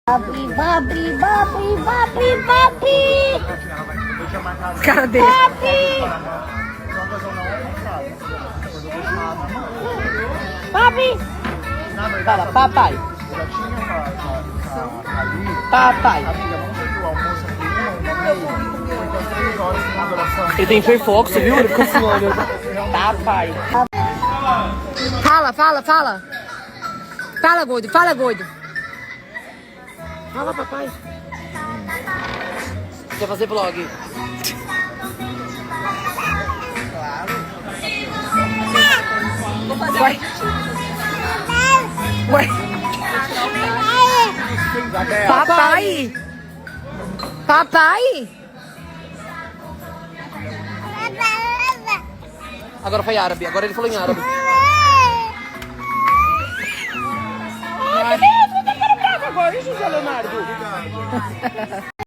Papi, papi, papi, papi, papi. Cara dele. Papi. Papi. Fala, papai. Papai. Ele tem hiperfoxo, viu? Ele ficou assim, olha. Papai. Fala, fala, fala. Fala, gordo, fala, gordo. Fala, papai. Quer fazer vlog? Vai. Vai. Papai. Papai. Agora foi árabe. Agora ele falou em árabe. Ai, meu Deus, eu tô ficando brava agora, José Leonardo.